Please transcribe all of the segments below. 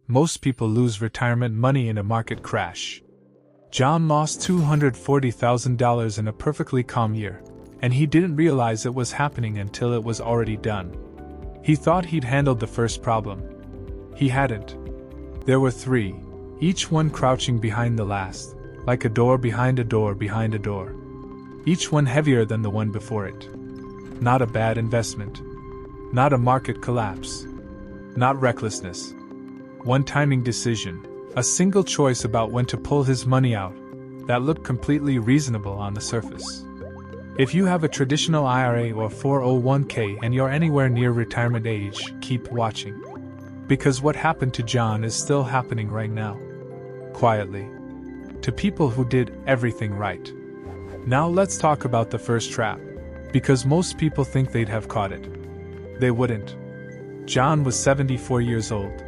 most people lose retirement money in a market crash. John lost $240,000 in a perfectly calm year, and he didn't realize it was happening until it was already done. He thought he'd handled the first problem. He hadn't. There were three, each one crouching behind the last, like a door behind a door behind a door. Each one heavier than the one before it. Not a bad investment. Not a market collapse. Not recklessness. One timing decision, a single choice about when to pull his money out, that looked completely reasonable on the surface. If you have a traditional IRA or 401k and you're anywhere near retirement age, keep watching. Because what happened to John is still happening right now. Quietly. To people who did everything right. Now let's talk about the first trap. Because most people think they'd have caught it. They wouldn't. John was 74 years old.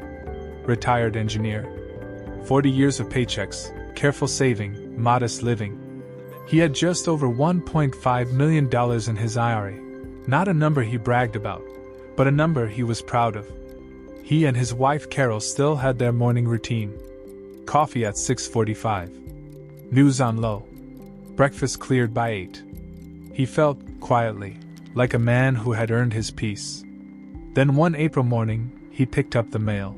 Retired engineer. 40 years of paychecks, careful saving, modest living. He had just over $1.5 million in his IRA. Not a number he bragged about, but a number he was proud of. He and his wife Carol still had their morning routine. Coffee at 6:45. News on low. Breakfast cleared by 8. He felt, quietly, like a man who had earned his peace. Then one April morning, he picked up the mail.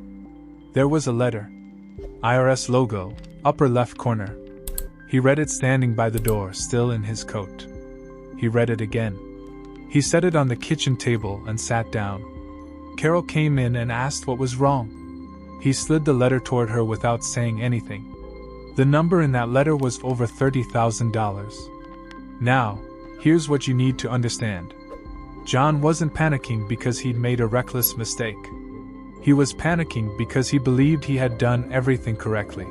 There was a letter. IRS logo, upper left corner. He read it standing by the door, still in his coat. He read it again. He set it on the kitchen table and sat down. Carol came in and asked what was wrong. He slid the letter toward her without saying anything. The number in that letter was over $30,000. Now, here's what you need to understand. John wasn't panicking because he'd made a reckless mistake. He was panicking because he believed he had done everything correctly.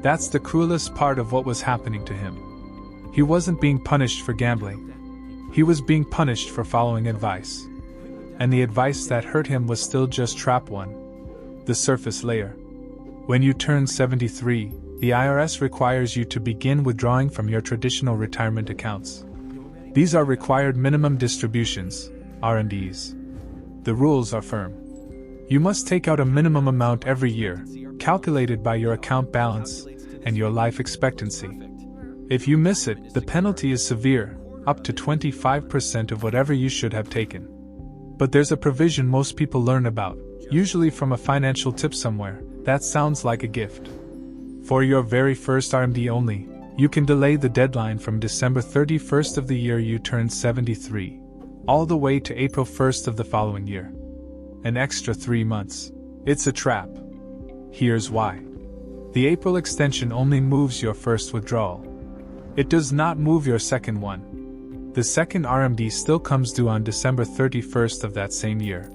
That's the cruelest part of what was happening to him. He wasn't being punished for gambling. He was being punished for following advice. And the advice that hurt him was still just trap one. The surface layer. When you turn 73, the IRS requires you to begin withdrawing from your traditional retirement accounts. These are required minimum distributions, RMDs. The rules are firm. You must take out a minimum amount every year, calculated by your account balance and your life expectancy. If you miss it, the penalty is severe, up to 25% of whatever you should have taken. But there's a provision most people learn about, usually from a financial tip somewhere, that sounds like a gift. For your very first RMD only, you can delay the deadline from December 31st of the year you turn 73, all the way to April 1st of the following year. An extra 3 months. It's a trap. Here's why. The April extension only moves your first withdrawal. It does not move your second one. The second RMD still comes due on December 31st of that same year.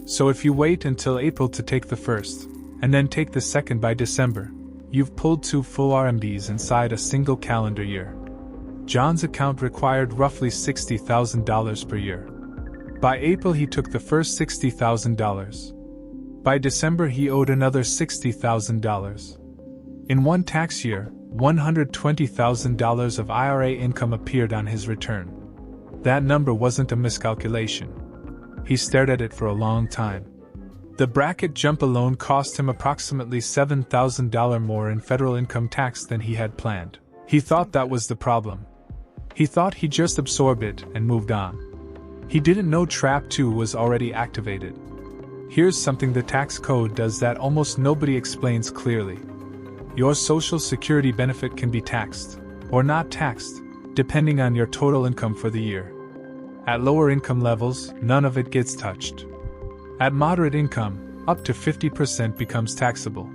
So if you wait until April to take the first, and then take the second by December, you've pulled 2 full RMDs inside a single calendar year. John's account required roughly $60,000 per year. By April he took the first $60,000. By December he owed another $60,000. In one tax year, $120,000 of IRA income appeared on his return. That number wasn't a miscalculation. He stared at it for a long time. The bracket jump alone cost him approximately $7,000 more in federal income tax than he had planned. He thought that was the problem. He thought he'd just absorb it and moved on. He didn't know Trap 2 was already activated. Here's something the tax code does that almost nobody explains clearly. Your Social Security benefit can be taxed, or not taxed, depending on your total income for the year. At lower income levels, none of it gets touched. At moderate income, up to 50% becomes taxable.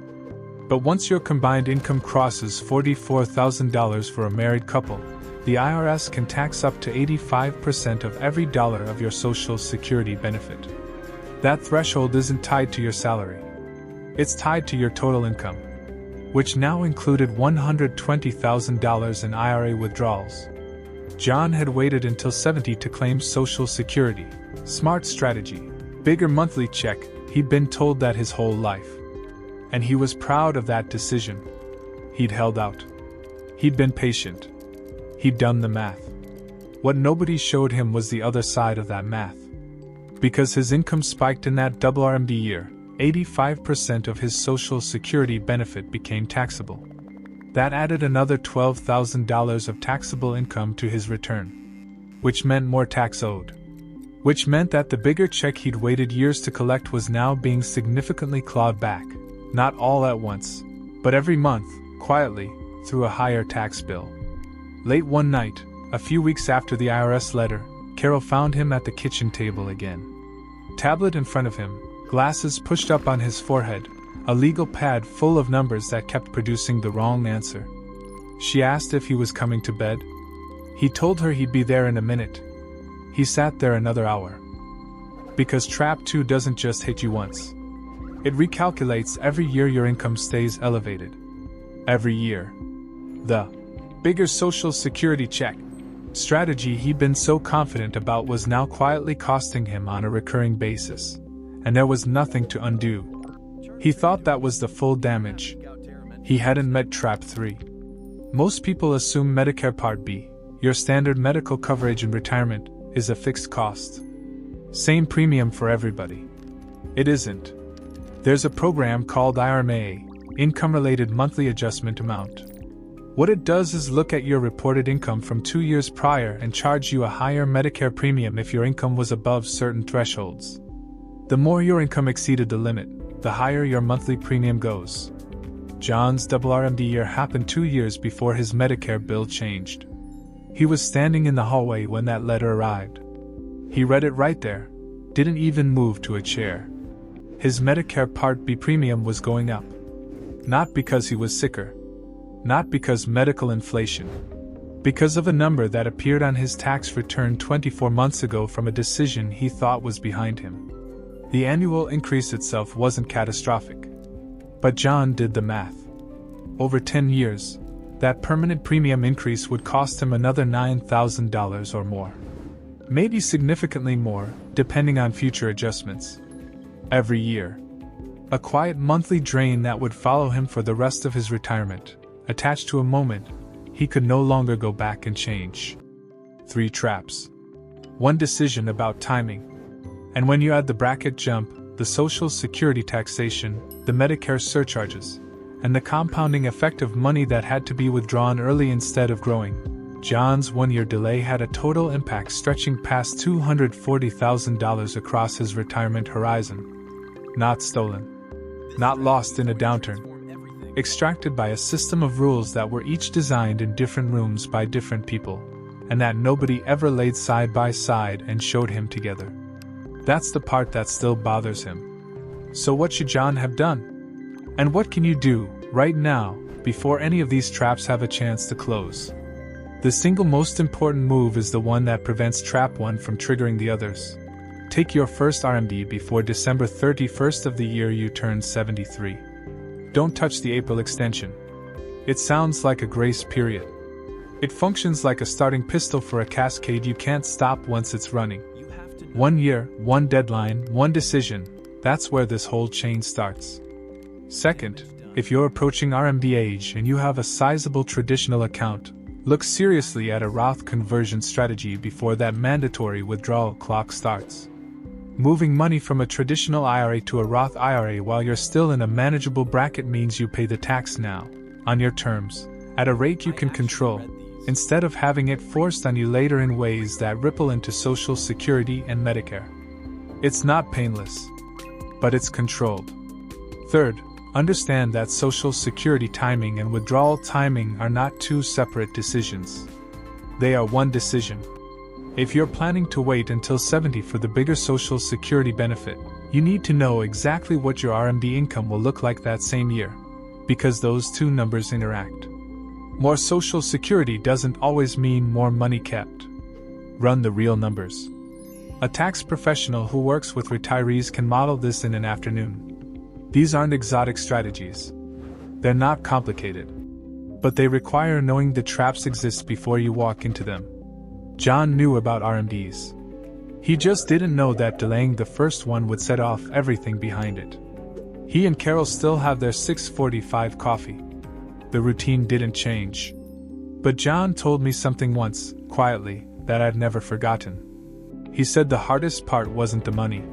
But once your combined income crosses $44,000 for a married couple, the IRS can tax up to 85% of every dollar of your Social Security benefit. That threshold isn't tied to your salary. It's tied to your total income, which now included $120,000 in IRA withdrawals. John had waited until 70 to claim Social Security. Smart strategy. Bigger monthly check, he'd been told that his whole life. And he was proud of that decision. He'd held out. He'd been patient. He'd done the math. What nobody showed him was the other side of that math. Because his income spiked in that double RMD year, 85% of his Social Security benefit became taxable. That added another $12,000 of taxable income to his return, which meant more tax owed. Which meant that the bigger check he'd waited years to collect was now being significantly clawed back, not all at once, but every month, quietly, through a higher tax bill. Late one night, a few weeks after the IRS letter, Carol found him at the kitchen table again. Tablet in front of him, glasses pushed up on his forehead, a legal pad full of numbers that kept producing the wrong answer. She asked if he was coming to bed. He told her he'd be there in a minute. He sat there another hour. Because Trap 2 doesn't just hit you once. It recalculates every year your income stays elevated. Every year. The bigger Social Security check strategy he'd been so confident about was now quietly costing him on a recurring basis, and there was nothing to undo. He thought that was the full damage. He hadn't met Trap 3. Most people assume Medicare Part B, your standard medical coverage in retirement, is a fixed cost. Same premium for everybody. It isn't. There's a program called IRMA, Income Related Monthly Adjustment Amount. What it does is look at your reported income from 2 years prior and charge you a higher Medicare premium if your income was above certain thresholds. The more your income exceeded the limit, the higher your monthly premium goes. John's double RMD year happened 2 years before his Medicare bill changed. He was standing in the hallway when that letter arrived. He read it right there, didn't even move to a chair. His Medicare Part B premium was going up. Not because he was sicker. Not because medical inflation. Because of a number that appeared on his tax return 24 months ago from a decision he thought was behind him. The annual increase itself wasn't catastrophic. But John did the math. Over 10 years, that permanent premium increase would cost him another $9,000 or more. Maybe significantly more, depending on future adjustments. Every year. A quiet monthly drain that would follow him for the rest of his retirement, attached to a moment he could no longer go back and change. 3 traps. 1 decision about timing. And when you add the bracket jump, the Social Security taxation, the Medicare surcharges, and the compounding effect of money that had to be withdrawn early instead of growing, John's 1-year delay had a total impact stretching past $240,000 across his retirement horizon. Not stolen. Not lost in a downturn. Extracted by a system of rules that were each designed in different rooms by different people, and that nobody ever laid side by side and showed him together. That's the part that still bothers him. So what should John have done? And what can you do, right now, before any of these traps have a chance to close? The single most important move is the one that prevents Trap 1 from triggering the others. Take your first RMD before December 31st of the year you turn 73. Don't touch the April extension. It sounds like a grace period. It functions like a starting pistol for a cascade you can't stop once it's running. 1 year, 1 deadline, 1 decision, that's where this whole chain starts. Second, if you're approaching RMD age and you have a sizable traditional account, look seriously at a Roth conversion strategy before that mandatory withdrawal clock starts. Moving money from a traditional IRA to a Roth IRA while you're still in a manageable bracket means you pay the tax now, on your terms, at a rate you can control, instead of having it forced on you later in ways that ripple into Social Security and Medicare. It's not painless, but it's controlled. Third, understand that Social Security timing and withdrawal timing are not 2 separate decisions. They are 1 decision. If you're planning to wait until 70 for the bigger Social Security benefit, you need to know exactly what your RMD income will look like that same year, because those 2 numbers interact. More Social Security doesn't always mean more money kept. Run the real numbers. A tax professional who works with retirees can model this in an afternoon. These aren't exotic strategies. They're not complicated. But they require knowing the traps exist before you walk into them. John knew about RMDs. He just didn't know that delaying the first one would set off everything behind it. He and Carol still have their 6:45 coffee. The routine didn't change. But John told me something once, quietly, that I'd never forgotten. He said the hardest part wasn't the money.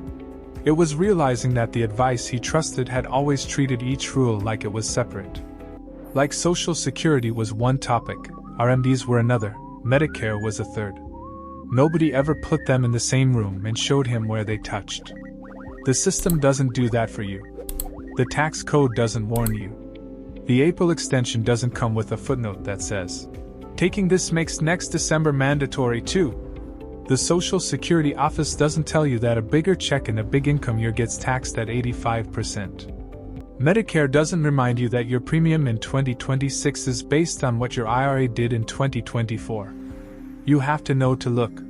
It was realizing that the advice he trusted had always treated each rule like it was separate. Like Social Security was one topic, RMDs were another, Medicare was a third. Nobody ever put them in the same room and showed him where they touched. The system doesn't do that for you. The tax code doesn't warn you. The April extension doesn't come with a footnote that says, "Taking this makes next December mandatory too." The Social Security office doesn't tell you that a bigger check and a big income year gets taxed at 85%. Medicare doesn't remind you that your premium in 2026 is based on what your IRA did in 2024. You have to know to look.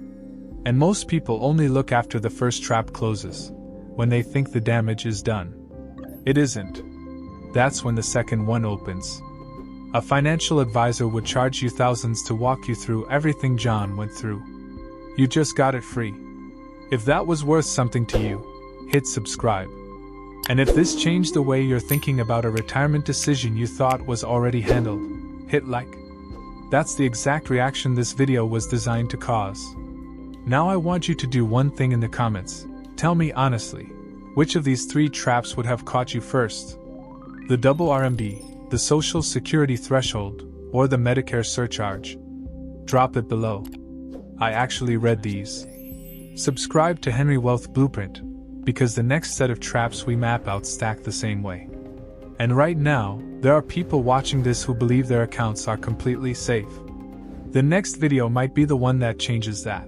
And most people only look after the first trap closes, when they think the damage is done. It isn't. That's when the second one opens. A financial advisor would charge you thousands to walk you through everything John went through. You just got it free. If that was worth something to you, hit subscribe. And if this changed the way you're thinking about a retirement decision you thought was already handled, hit like. That's the exact reaction this video was designed to cause. Now I want you to do one thing in the comments. Tell me honestly, which of these three traps would have caught you first? The double RMD, the Social Security threshold, or the Medicare surcharge? Drop it below. I actually read these. Subscribe to Henry Wealth Blueprint, because the next set of traps we map out stack the same way. And right now, there are people watching this who believe their accounts are completely safe. The next video might be the one that changes that.